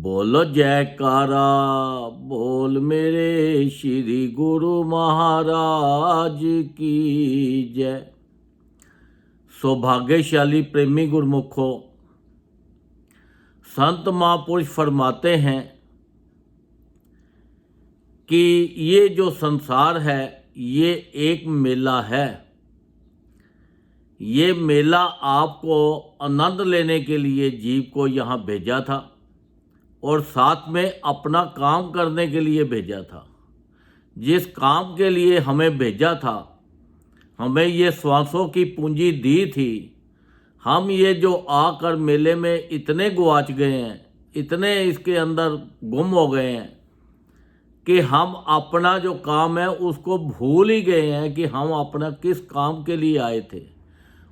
बोलो जयकारा बोल मेरे श्री गुरु महाराज की जय। सौभाग्यशाली प्रेमी गुरमुखों, संत महापुरुष फरमाते हैं कि ये जो संसार है ये एक मेला है। ये मेला आपको आनंद लेने के लिए जीव को यहाँ भेजा था और साथ में अपना काम करने के लिए भेजा था। जिस काम के लिए हमें भेजा था, हमें ये श्वासों की पूंजी दी थी। हम ये जो आकर मेले में इतने गुआच गए हैं, इतने इसके अंदर गुम हो गए हैं कि हम अपना जो काम है उसको भूल ही गए हैं कि हम अपना किस काम के लिए आए थे।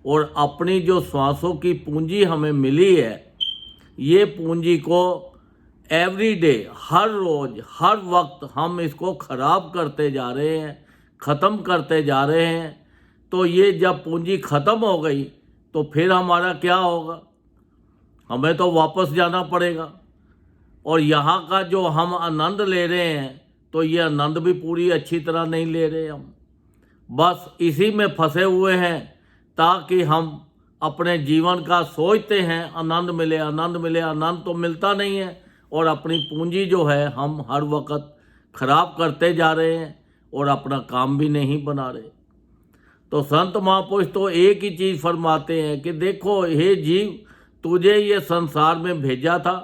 और अपनी जो श्वासों की पूंजी हमें मिली है, ये पूंजी को एवरी डे, हर रोज़ हर वक्त हम इसको ख़राब करते जा रहे हैं, ख़त्म करते जा रहे हैं। तो ये जब पूंजी ख़त्म हो गई तो फिर हमारा क्या होगा? हमें तो वापस जाना पड़ेगा। और यहाँ का जो हम आनंद ले रहे हैं तो ये आनंद भी पूरी अच्छी तरह नहीं ले रहे। हम बस इसी में फंसे हुए हैं ताकि हम अपने जीवन का सोचते हैं आनंद मिले, आनंद मिले। आनंद तो मिलता नहीं है और अपनी पूंजी जो है हम हर वक्त ख़राब करते जा रहे हैं और अपना काम भी नहीं बना रहे। तो संत महापुरुष तो एक ही चीज़ फरमाते हैं कि देखो हे जीव, तुझे ये संसार में भेजा था,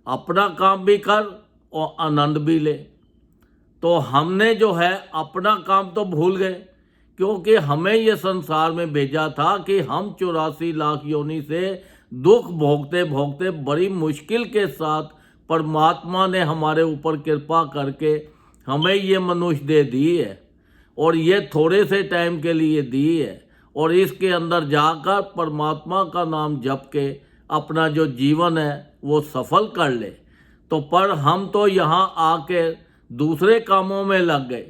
अपना काम भी कर और आनंद भी ले। तो हमने जो है अपना काम तो भूल गए, क्योंकि हमें ये संसार में भेजा था कि हम 84 लाख योनि से दुख भोगते भोगते बड़ी मुश्किल के साथ परमात्मा ने हमारे ऊपर कृपा करके हमें ये मनुष्य दे दी है। और ये थोड़े से टाइम के लिए दी है और इसके अंदर जाकर परमात्मा का नाम जप के अपना जो जीवन है वो सफल कर ले। तो पर हम तो यहाँ आके दूसरे कामों में लग गए,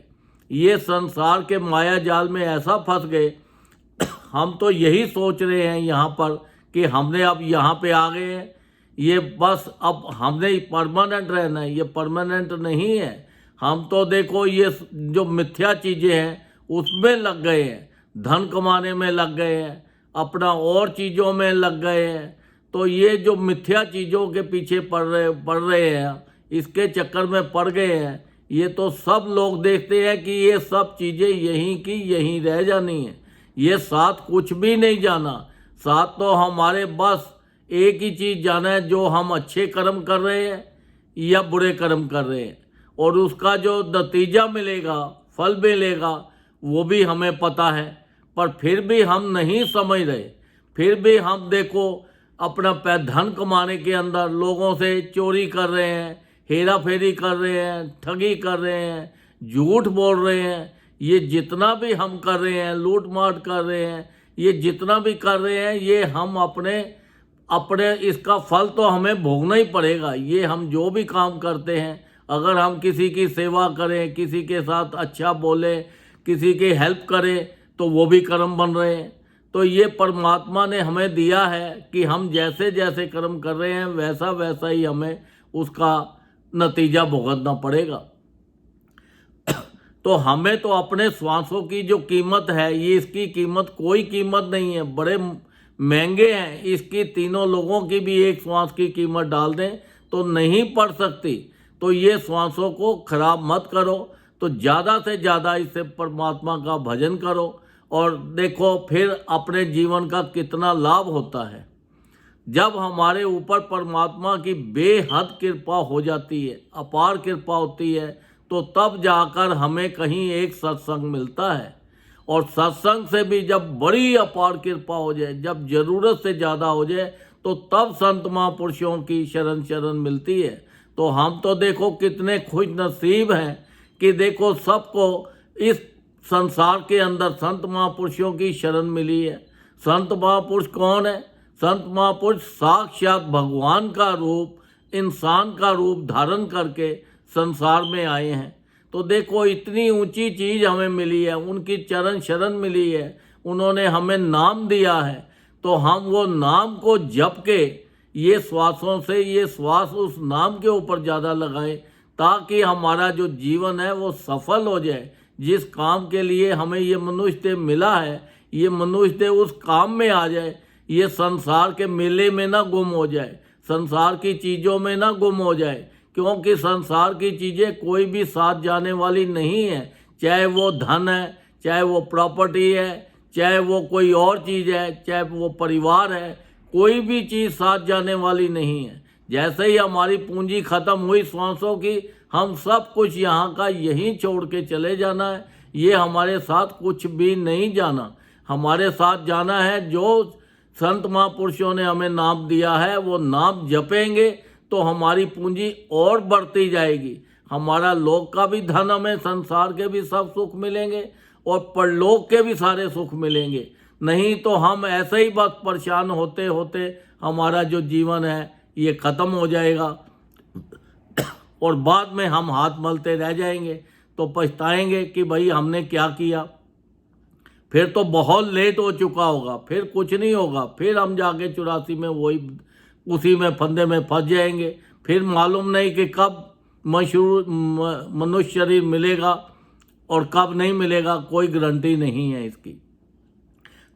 ये संसार के माया जाल में ऐसा फंस गए। हम तो यही सोच रहे हैं यहाँ पर कि हमने अब यहाँ पे आ गए हैं, ये बस अब हमने परमानेंट रहना है। ये परमानेंट नहीं है। हम तो देखो ये जो मिथ्या चीज़ें हैं उसमें लग गए हैं, धन कमाने में लग गए हैं, अपना और चीज़ों में लग गए हैं। तो ये जो मिथ्या चीज़ों के पीछे पड़ रहे हैं, इसके चक्कर में पड़ गए हैं। ये तो सब लोग देखते हैं कि ये सब चीज़ें यहीं की यहीं रह जानी है, ये साथ कुछ भी नहीं जाना। साथ तो हमारे बस एक ही चीज़ जाना है, जो हम अच्छे कर्म कर रहे हैं या बुरे कर्म कर रहे हैं, और उसका जो नतीजा मिलेगा, फल मिलेगा, वो भी हमें पता है। पर फिर भी हम नहीं समझ रहे। फिर भी हम देखो अपना धन कमाने के अंदर लोगों से चोरी कर रहे हैं, हेरा फेरी कर रहे हैं, ठगी कर रहे हैं, झूठ बोल रहे हैं। ये जितना भी हम कर रहे हैं, लूट मार कर रहे हैं, ये जितना भी कर रहे हैं, ये हम अपने इसका फल तो हमें भोगना ही पड़ेगा। ये हम जो भी काम करते हैं, अगर हम किसी की सेवा करें, किसी के साथ अच्छा बोले, किसी की हेल्प करें, तो वो भी कर्म बन रहे हैं। तो ये परमात्मा ने हमें दिया है कि हम जैसे जैसे कर्म कर रहे हैं वैसा वैसा ही हमें उसका नतीजा भुगतना पड़ेगा। तो हमें तो अपने श्वासों की जो कीमत है, ये इसकी कीमत कोई कीमत नहीं है, बड़े महंगे हैं। इसकी तीनों लोगों की भी एक श्वास की कीमत डाल दें तो नहीं पड़ सकती। तो ये श्वासों को खराब मत करो, तो ज़्यादा से ज़्यादा इससे परमात्मा का भजन करो और देखो फिर अपने जीवन का कितना लाभ होता है। जब हमारे ऊपर परमात्मा की बेहद कृपा हो जाती है, अपार कृपा होती है, तो तब जाकर हमें कहीं एक सत्संग मिलता है। और सत्संग से भी जब बड़ी अपार कृपा हो जाए, जब ज़रूरत से ज़्यादा हो जाए, तो तब संत महापुरुषों की शरण मिलती है। तो हम तो देखो कितने खुश नसीब हैं कि देखो सबको इस संसार के अंदर संत महापुरुषों की शरण मिली है। संत महापुरुष कौन है? संत महापुरुष साक्षात भगवान का रूप, इंसान का रूप धारण करके संसार में आए हैं। तो देखो इतनी ऊंची चीज़ हमें मिली है, उनकी चरण शरण मिली है, उन्होंने हमें नाम दिया है। तो हम वो नाम को जप के ये श्वासों से ये श्वास उस नाम के ऊपर ज़्यादा लगाएं, ताकि हमारा जो जीवन है वो सफल हो जाए। जिस काम के लिए हमें ये मनुष्य देह मिला है, ये मनुष्य देह उस काम में आ जाए, ये संसार के मेले में ना गुम हो जाए, संसार की चीज़ों में ना गुम हो जाए, क्योंकि संसार की चीज़ें कोई भी साथ जाने वाली नहीं है। चाहे वो धन है, चाहे वो प्रॉपर्टी है, चाहे वो कोई और चीज़ है, चाहे वो परिवार है, कोई भी चीज़ साथ जाने वाली नहीं है। जैसे ही हमारी पूंजी खत्म हुई श्वासों की, हम सब कुछ यहाँ का यहीं छोड़ के चले जाना है। ये हमारे साथ कुछ भी नहीं जाना, हमारे साथ जाना है जो संत महापुरुषों ने हमें नाम दिया है, वो नाम जपेंगे तो हमारी पूंजी और बढ़ती जाएगी। हमारा लोक का भी धन हमें, संसार के भी सब सुख मिलेंगे और परलोक के भी सारे सुख मिलेंगे। नहीं तो हम ऐसे ही बस परेशान होते होते हमारा जो जीवन है ये ख़त्म हो जाएगा और बाद में हम हाथ मलते रह जाएंगे, तो पछताएंगे कि भाई हमने क्या किया। फिर तो बहुत लेट हो चुका होगा, फिर कुछ नहीं होगा, फिर हम जाके 84 में वही उसी में फंदे में फंस जाएंगे। फिर मालूम नहीं कि कब मनुष्य शरीर मिलेगा और कब नहीं मिलेगा, कोई गारंटी नहीं है इसकी।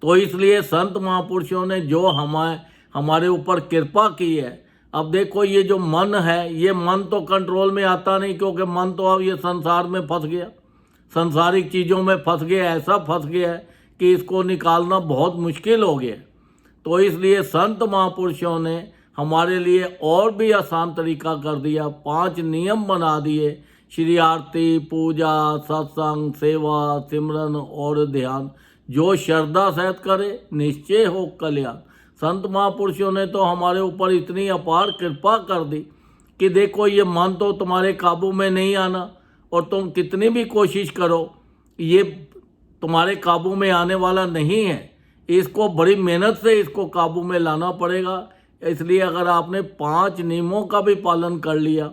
तो इसलिए संत महापुरुषों ने जो हमारे ऊपर कृपा की है, अब देखो ये जो मन है, ये मन तो कंट्रोल में आता नहीं, क्योंकि मन तो अब ये संसार में फंस गया, संसारिक चीज़ों में फंस गया, ऐसा फंस गया है कि इसको निकालना बहुत मुश्किल हो गया। तो इसलिए संत महापुरुषों ने हमारे लिए और भी आसान तरीका कर दिया, 5 नियम बना दिए। श्री आरती, पूजा, सत्संग, सेवा, सिमरन और ध्यान, जो श्रद्धा सहित करे निश्चय हो कल्याण। संत महापुरुषों ने तो हमारे ऊपर इतनी अपार कृपा कर दी कि देखो ये मन तो तुम्हारे काबू में नहीं आना, और तुम कितनी भी कोशिश करो ये तुम्हारे काबू में आने वाला नहीं है। इसको बड़ी मेहनत से इसको काबू में लाना पड़ेगा। इसलिए अगर आपने 5 नियमों का भी पालन कर लिया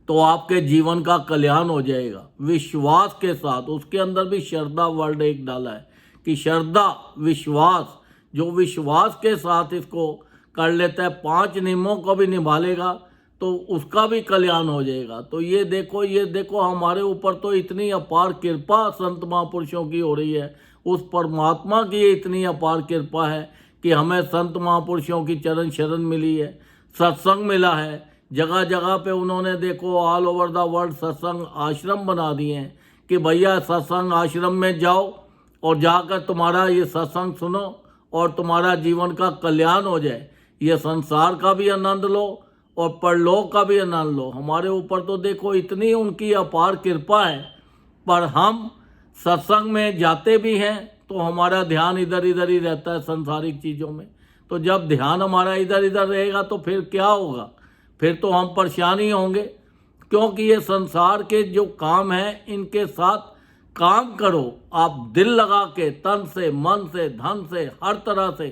तो आपके जीवन का कल्याण हो जाएगा विश्वास के साथ। उसके अंदर भी श्रद्धा वर्ड एक डाला है कि श्रद्धा, विश्वास, जो विश्वास के साथ इसको कर लेता है, 5 नियमों को भी निभा लेगा तो उसका भी कल्याण हो जाएगा। तो ये देखो हमारे ऊपर तो इतनी अपार कृपा संत महापुरुषों की हो रही है, उस परमात्मा की इतनी अपार कृपा है कि हमें संत महापुरुषों की चरण शरण मिली है, सत्संग मिला है। जगह जगह पे उन्होंने देखो ऑल ओवर द वर्ल्ड सत्संग आश्रम बना दिए हैं कि भैया सत्संग आश्रम में जाओ और जाकर तुम्हारा ये सत्संग सुनो और तुम्हारा जीवन का कल्याण हो जाए। ये संसार का भी आनंद लो और परलोक का भी आनंद लो। हमारे ऊपर तो देखो इतनी उनकी अपार कृपा है, पर हम सत्संग में जाते भी हैं तो हमारा ध्यान इधर इधर ही रहता है संसारिक चीज़ों में। तो जब ध्यान हमारा इधर इधर रहेगा तो फिर क्या होगा, फिर तो हम परेशान ही होंगे। क्योंकि ये संसार के जो काम हैं इनके साथ काम करो आप दिल लगा के, तन से, मन से, धन से, हर तरह से।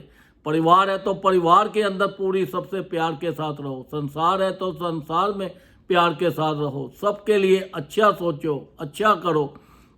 परिवार है तो परिवार के अंदर पूरी सबसे प्यार के साथ रहो, संसार है तो संसार में प्यार के साथ रहो, सबके लिए अच्छा सोचो, अच्छा करो,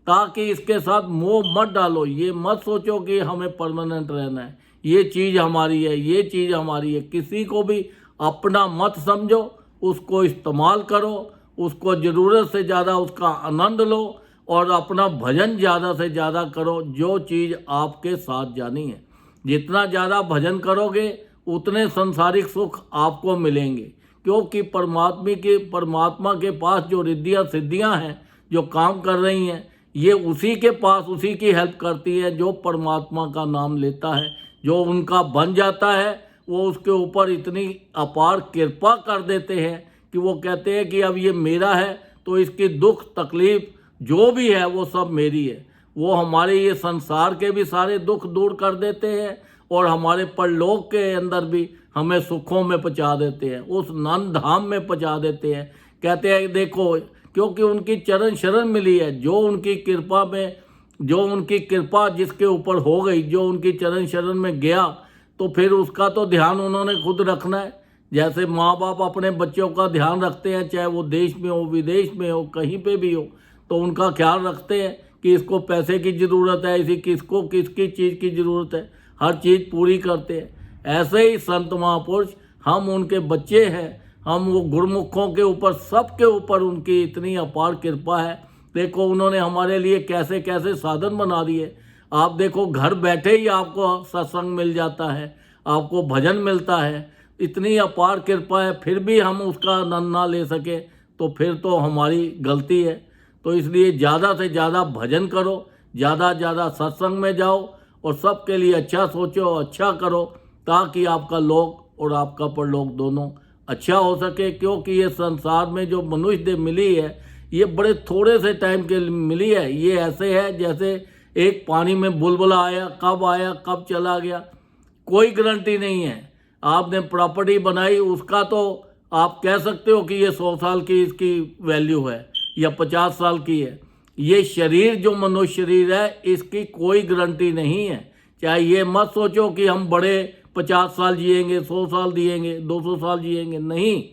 ताकि इसके साथ मोह मत डालो। ये मत सोचो कि हमें परमानेंट रहना है, ये चीज़ हमारी है, ये चीज़ हमारी है। किसी को भी अपना मत समझो, उसको इस्तेमाल करो, उसको ज़रूरत से ज़्यादा उसका आनंद लो और अपना भजन ज़्यादा से ज़्यादा करो, जो चीज़ आपके साथ जानी है। जितना ज़्यादा भजन करोगे उतने संसारिक सुख आपको मिलेंगे, क्योंकि परमात्मा के पास जो रिद्धियाँ सिद्धियाँ हैं, जो काम कर रही हैं, ये उसी के पास उसी की हेल्प करती है जो परमात्मा का नाम लेता है। जो उनका बन जाता है वो उसके ऊपर इतनी अपार कृपा कर देते हैं कि वो कहते हैं कि अब ये मेरा है तो इसकी दुख तकलीफ जो भी है वो सब मेरी है। वो हमारे ये संसार के भी सारे दुख दूर कर देते हैं और हमारे परलोक के अंदर भी हमें सुखों में पहुंचा देते हैं, उस नंद धाम में पहुंचा देते हैं। कहते हैं देखो, क्योंकि उनकी चरण शरण मिली है, जो उनकी कृपा में, जो उनकी कृपा जिसके ऊपर हो गई, जो उनकी चरण शरण में गया, तो फिर उसका तो ध्यान उन्होंने खुद रखना है। जैसे माँ बाप अपने बच्चों का ध्यान रखते हैं, चाहे वो देश में हो, विदेश में हो, कहीं पे भी हो, तो उनका ख्याल रखते हैं कि इसको पैसे की ज़रूरत है, किसको किसकी चीज़ की ज़रूरत है, हर चीज़ पूरी करते हैं। ऐसे ही संत महापुरुष हम उनके बच्चे हैं, हम वो गुरमुखों के ऊपर, सबके ऊपर उनकी इतनी अपार कृपा है। देखो उन्होंने हमारे लिए कैसे कैसे साधन बना दिए। आप देखो घर बैठे ही आपको सत्संग मिल जाता है, आपको भजन मिलता है, इतनी अपार कृपा है, फिर भी हम उसका आनंद ना ले सके तो फिर तो हमारी गलती है। तो इसलिए ज़्यादा से ज़्यादा भजन करो, ज़्यादा ज़्यादा सत्संग में जाओ और सबके लिए अच्छा सोचो, अच्छा करो, ताकि आपका लोक और आपका परलोक दोनों अच्छा हो सके। क्योंकि ये संसार में जो मनुष्य देह मिली है, ये बड़े थोड़े से टाइम के लिए मिली है। ये ऐसे है जैसे एक पानी में बुलबुला आया, कब चला गया, कोई गारंटी नहीं है। आपने प्रॉपर्टी बनाई, उसका तो आप कह सकते हो कि ये 100 साल की इसकी वैल्यू है या 50 साल की है। ये शरीर जो मनुष्य शरीर है, इसकी कोई गारंटी नहीं है। चाहे ये मत सोचो कि हम बड़े 50 साल जिएंगे, 100 साल जिएंगे, 200 साल जिएंगे, नहीं।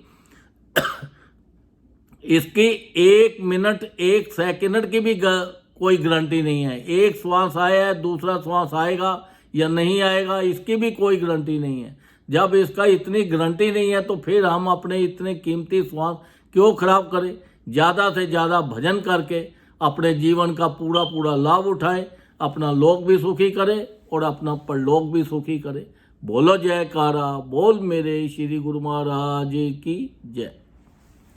इसकी 1 मिनट 1 सेकंड की भी कोई गारंटी नहीं है। एक श्वास आया है, दूसरा श्वास आएगा या नहीं आएगा, इसकी भी कोई गारंटी नहीं है। जब इसका इतनी गारंटी नहीं है तो फिर हम अपने इतने कीमती श्वास क्यों खराब करें। ज़्यादा से ज़्यादा भजन करके अपने जीवन का पूरा पूरा लाभ उठाएं, अपना लोक भी सुखी करे और अपना परलोक भी सुखी करे। बोलो जयकारा, बोल मेरे श्री गुरु महाराज की जय।